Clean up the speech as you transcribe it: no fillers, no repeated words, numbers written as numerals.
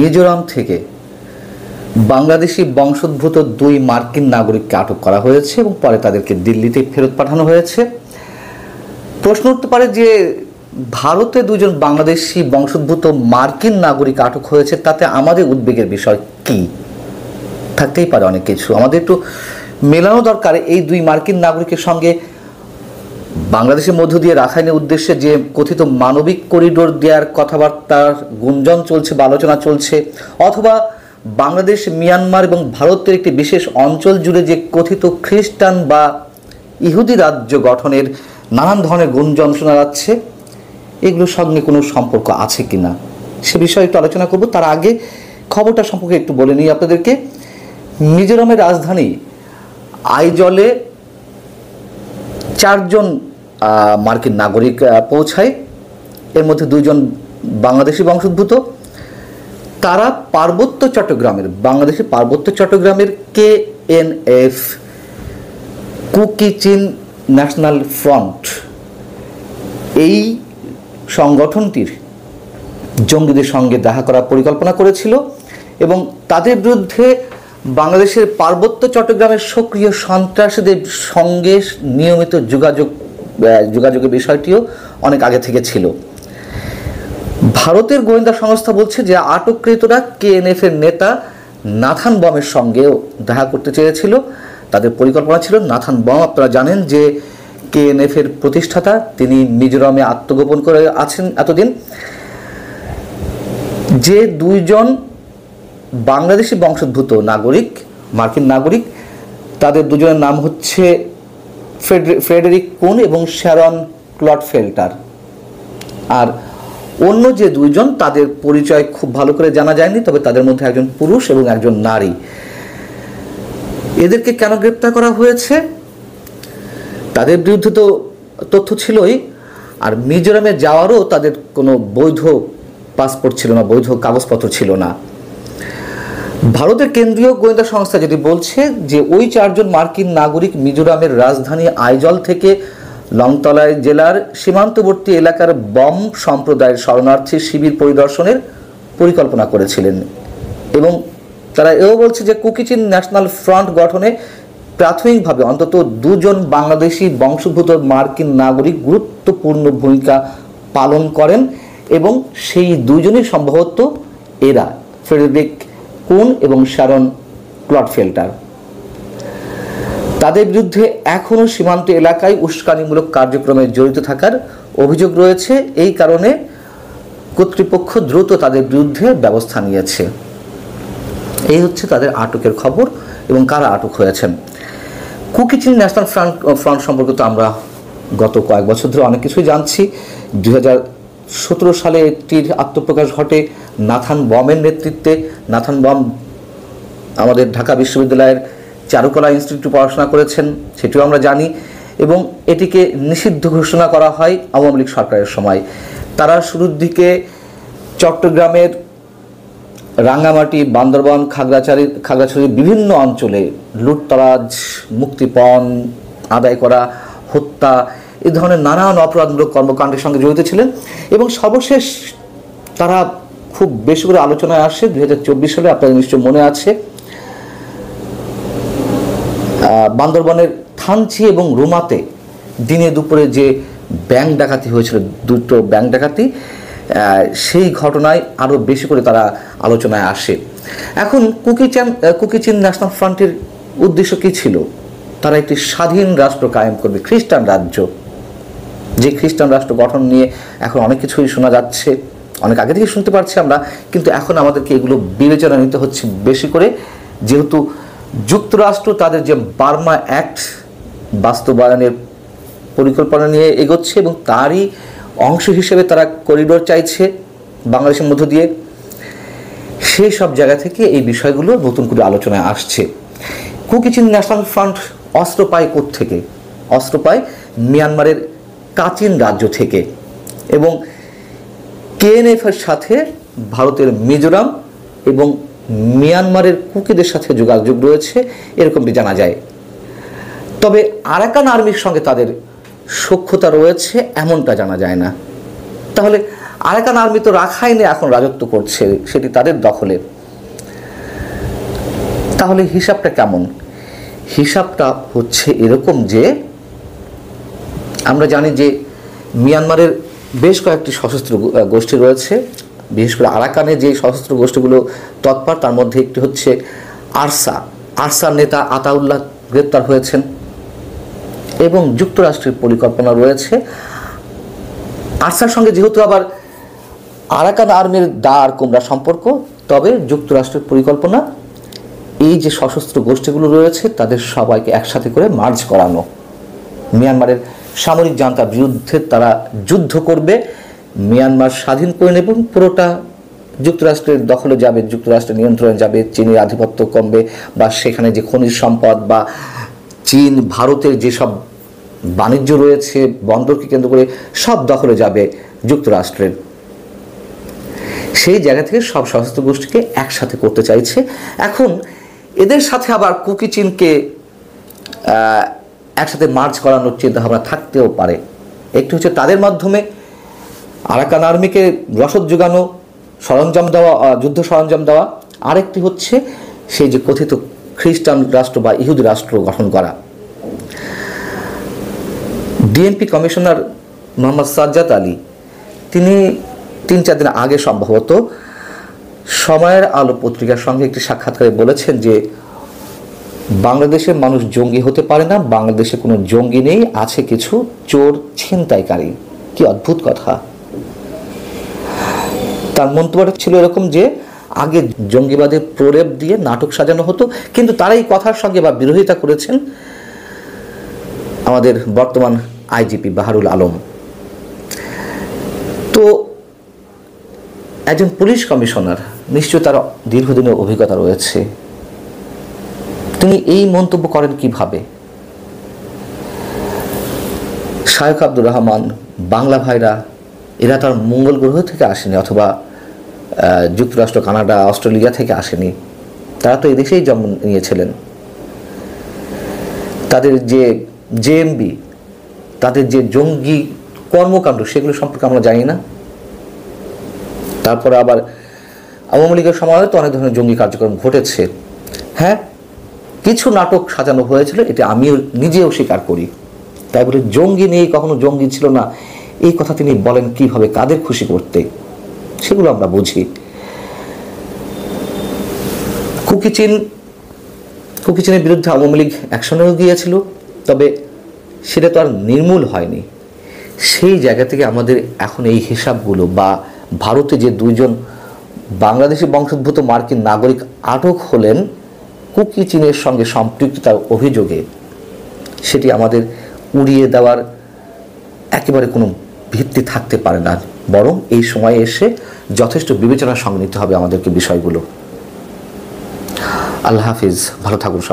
মিজোরাম থেকে বাংলাদেশি বংশোদ্ভূত 2 মার্কিন নাগরিককে আটক করা হয়েছে এবং পরে তাদেরকে দিল্লিতে ফেরত পাঠানো হয়েছে। প্রশ্ন উঠতে পারে যে ভারতে 2 জন বাংলাদেশি বংশোদ্ভূত মার্কিন নাগরিক আটক হয়েছে, তাতে আমাদের উদ্বেগের বিষয় কি? থাকতেই পারে অনেক কিছু, আমাদের একটু মেলানো দরকার। এই 2 মার্কিন নাগরিকের সঙ্গে বাংলাদেশের মধ্য দিয়ে রাখাইনের উদ্দেশ্যে যে কথিত মানবিক করিডোর দেওয়ার কথাবার্তার গুঞ্জন চলছে বা আলোচনা চলছে, অথবা বাংলাদেশ, মিয়ানমার এবং ভারতের একটি বিশেষ অঞ্চল জুড়ে যে কথিত খ্রিস্টান বা ইহুদি রাজ্য গঠনের নানান ধরনের গুঞ্জন শোনা যাচ্ছে, এগুলোর সঙ্গে কোনো সম্পর্ক আছে কি না সে বিষয়ে একটু আলোচনা করব। তার আগে খবরটা সম্পর্কে একটু বলে নিই আপনাদেরকে। মিজোরামের রাজধানী আইজলে 4 জন মার্কিন নাগরিক পৌঁছায়, এর মধ্যে 2 জন বাংলাদেশি বংশোদ্ভূত। তারা পার্বত্য চট্টগ্রামের, বাংলাদেশের পার্বত্য চট্টগ্রামের KNF কুকি চিন ন্যাশনাল ফ্রন্ট, এই সংগঠনটির জঙ্গিদের সঙ্গে দেখা করার পরিকল্পনা করেছিল এবং তাদের বিরুদ্ধে বাংলাদেশের পার্বত্য চট্টগ্রামের সক্রিয় সন্ত্রাসীদের সঙ্গে নিয়মিত যোগাযোগের বিষয়টিও অনেক আগে থেকে ছিল। ভারতের গোয়েন্দা সংস্থা বলছে যে আটককৃতরা KNF এর নেতা নাথান বমের সঙ্গেও দেখা করতে চেয়েছিল। তাদের পরিকল্পনা ছিল, নাথান বম আপনারা জানেন যে KNF এর প্রতিষ্ঠাতা, তিনি মিজোরামে আত্মগোপন করে আছেন এতদিন। যে 2 জন বাংলাদেশি বংশোদ্ভূত নাগরিক, মার্কিন নাগরিক, তাদের 2 জনের নাম হচ্ছে ফ্রেডেরিক কুন এবং শ্যারন ক্লটফেল্টার। আর অন্য যে 2 জন, তাদের পরিচয় খুব ভালো করে জানা যায়নি, তবে তাদের মধ্যে একজন পুরুষ এবং একজন নারী। এদেরকে কেন গ্রেপ্তার করা হয়েছে? তাদের বিরুদ্ধে তো তথ্য ছিলই, আর মিজোরামে যাওয়ারও তাদের কোনো বৈধ পাসপোর্ট ছিল না, বৈধ কাগজপত্র ছিল না। ভারতের কেন্দ্রীয় গোয়েন্দা সংস্থা যেটি বলছে যে ওই 4 জন মার্কিন নাগরিক মিজোরামের রাজধানী আইজল থেকে লংতলাই জেলার সীমান্তবর্তী এলাকার বম সম্প্রদায়ের শরণার্থী শিবির পরিদর্শনের পরিকল্পনা করেছিলেন এবং তারা এও বলছে যে কুকি চিন ন্যাশনাল ফ্রন্ট গঠনে প্রাথমিকভাবে অন্তত 2 জন বাংলাদেশি বংশোদ্ভূত মার্কিন নাগরিক গুরুত্বপূর্ণ ভূমিকা পালন করেন এবং সেই 2 জনই সম্ভবত এরা, ফ্রেডেরিক কুন এবং শ্যারন ক্লটফেল্টার। তাদের বিরুদ্ধে এখনও সীমান্ত এলাকায় উস্কানিমূলক কার্যক্রমে জড়িত থাকার অভিযোগ রয়েছে। এই কারণে কর্তৃপক্ষ দ্রুত তাদের বিরুদ্ধে ব্যবস্থা নিয়েছে। এই হচ্ছে তাদের আটকের খবর এবং কারা আটক হয়েছেন। কুকি চিন ন্যাশনাল ফ্রন্ট সম্পর্কে তো আমরা গত কয়েক বছর ধরে অনেক কিছুই জানছি। 2017 সালে এটির আত্মপ্রকাশ ঘটে নাথান বমের নেতৃত্বে। নাথান বম আমাদের ঢাকা বিশ্ববিদ্যালয়ের চারুকলা ইনস্টিটিউটে পড়াশোনা করেছেন, সেটিও আমরা জানি, এবং এটিকে নিষিদ্ধ ঘোষণা করা হয় আওয়ামী লীগ সরকারের সময়। তারা শুরুর দিকে চট্টগ্রামের রাঙ্গামাটি, বান্দরবান, খাগড়াছড়ির বিভিন্ন অঞ্চলে লুটতরাজ, মুক্তিপণ আদায় করা, হত্যা, এই ধরনের নানান অপরাধমূলক কর্মকাণ্ডের সঙ্গে জড়িত ছিলেন এবং সর্বশেষ তারা খুব বেশি করে আলোচনায় আসে 2024 সালে, আপনাদের নিশ্চয় মনে আছে, বান্দরবানের থানচি এবং রুমাতে দিনে দুপুরে যে ব্যাংক ডাকাতি হয়েছিল, 2টো ব্যাংক ডাকাতি, সেই ঘটনায় আরও বেশি করে তারা আলোচনায় আসে। এখন কুকি চিন ন্যাশনাল ফ্রন্টের উদ্দেশ্য কী ছিল? তারা একটি স্বাধীন রাষ্ট্র কায়েম করবে, খ্রিস্টান রাজ্য। যে খ্রিস্টান রাষ্ট্র গঠন নিয়ে এখন অনেক কিছুই শোনা যাচ্ছে, অনেক আগে থেকে শুনতে পারছি আমরা, কিন্তু এখন আমাদেরকে এগুলো বিবেচনা নিতে হচ্ছে বেশি করে, যেহেতু যুক্তরাষ্ট্র তাদের যে বার্মা অ্যাক্ট বাস্তবায়নের পরিকল্পনা নিয়ে এগোচ্ছে এবং তারই অংশ হিসেবে তারা করিডোর চাইছে বাংলাদেশের মধ্য দিয়ে। সেই সব জায়গা থেকে এই বিষয়গুলো নতুন করে আলোচনায় আসছে। কুকি চিন ন্যাশনাল ফ্রন্ট অস্ত্র পায় কোত্থেকে? অস্ত্র পায় মিয়ানমারের কাচিন রাজ্য থেকে এবং KNF এর সাথে ভারতের মিজোরাম এবং মিয়ানমারের কুকিদের সাথে যোগাযোগ রয়েছে, এরকমটি জানা যায়। তবে আরাকান আর্মির সঙ্গে তাদের সখ্যতা রয়েছে এমনটা জানা যায় না। তাহলে আরাকান আর্মি তো রাখাইনে এখন রাজত্ব করছে, সেটি তাদের দখলে। তাহলে হিসাবটা কেমন? হিসাবটা হচ্ছে এরকম যে আমরা জানি যে মিয়ানমারের বেশ কয়েকটি সশস্ত্র গোষ্ঠী রয়েছে, বিশেষ করে আরাকানে যে সশস্ত্র গোষ্ঠীগুলো তৎপর তার মধ্যে একটি হচ্ছে আরসার নেতা আতাউল্লাহ গ্রেপ্তার হয়েছেন এবং যুক্তরাষ্ট্রের পরিকল্পনা রয়েছে। আরসার সঙ্গে যেহেতু আবার আরাকান আর্মির দা আর কোমরা সম্পর্ক, তবে যুক্তরাষ্ট্রের পরিকল্পনা এই যে সশস্ত্র গোষ্ঠীগুলো রয়েছে তাদের সবাইকে একসাথে করে মার্জ করানো, মিয়ানমারের সামরিক জান্তার বিরুদ্ধে তারা যুদ্ধ করবে, মিয়ানমার স্বাধীন করে নেবে, পুরোটা যুক্তরাষ্ট্রের দখলে যাবে, যুক্তরাষ্ট্রের নিয়ন্ত্রণে যাবে, চীনের আধিপত্য কমবে বা সেখানে যে খনিজ সম্পদ বা চীন ভারতের যেসব বাণিজ্য রয়েছে বন্দরকে কেন্দ্র করে সব দখলে যাবে যুক্তরাষ্ট্রের। সেই জায়গা থেকে সব সশস্ত্র গোষ্ঠীকে একসাথে করতে চাইছে। এখন এদের সাথে আবার কুকি চীনকে একসাথে মার্চ করানোর চিন্তাভাবনা থাকতেও পারে। একটি হচ্ছে তাদের মাধ্যমে আরাকান আর্মিকে রসদ যোগানো, সরঞ্জাম দেওয়া, যুদ্ধ সরঞ্জাম দেওয়া, আরেকটি হচ্ছে সেই যে কথিত খ্রিস্টান রাষ্ট্র বা ইহুদি রাষ্ট্র গঠন করা। ডিএমপি কমিশনার মোহাম্মদ সাজ্জাদ আলী তিনি 3-4 দিন আগে সম্ভবত সময়ের আলো পত্রিকার সঙ্গে একটি সাক্ষাৎকারে বলেছেন যে বাংলাদেশের মানুষ জঙ্গি হতে পারে না, বাংলাদেশে কোনো জঙ্গি নেই, আছে কিছু চোর ছিনতাইকারী। কি অদ্ভুত কথা! তার মন্তব্যটা ছিল এরকম যে আগে জঙ্গিবাদের প্রলেপ দিয়ে নাটক সাজানো হতো, কিন্তু তারা এই কথার সঙ্গে বা বিরোধিতা করেছেন আমাদের বর্তমান আইজিপি বাহারুল আলম। তো একজন পুলিশ কমিশনার, নিশ্চয়ই তার দীর্ঘদিনের অভিজ্ঞতা রয়েছে, তিনি এই মন্তব্য করেন কিভাবে? শায়েখ আব্দুর রহমান, বাংলা ভাইরা এরা তার মঙ্গল গ্রহ থেকে আসেনি, অথবা যুক্তরাষ্ট্র, কানাডা, অস্ট্রেলিয়া থেকে আসেনি, তারা তো এদেশেই জন্ম নিয়েছিলেন। তাদের যে জেএমবি, তাদের যে জঙ্গি কর্মকাণ্ড সেগুলো সম্পর্কে আমরা জানি না। তারপরে আবার আওয়ামী লীগের সময় তো অনেক ধরনের জঙ্গি কার্যক্রম ঘটেছে। হ্যাঁ, কিছু নাটক সাজানো হয়েছিল, এটা আমিও নিজেও স্বীকার করি। তাই বলে জঙ্গি নেই, কখনো জঙ্গি ছিল না, এই কথা তিনি বলেন কিভাবে, কাদের খুশি করতে, সেগুলো আমরা বুঝি। কুকি চীনের বিরুদ্ধে আওয়ামী লীগ অ্যাকশনেও গিয়েছিল, তবে সেটা তো আর নির্মূল হয়নি। সেই জায়গা থেকে আমাদের এখন এই হিসাবগুলো, বা ভারতে যে 2জন বাংলাদেশি বংশোদ্ভূত মার্কিন নাগরিক আটক হলেন কুকি চীনের সঙ্গে সম্পৃক্ততার অভিযোগে, সেটি আমাদের উড়িয়ে দেওয়ার একেবারে কোনো ভিত্তি থাকতে পারে না, বরং এই সময়ে এসে যথেষ্ট বিবেচনার সঙ্গে নিতে হবে আমাদেরকে বিষয়গুলো। আল্লাহ হাফিজ, ভালো থাকুন সব।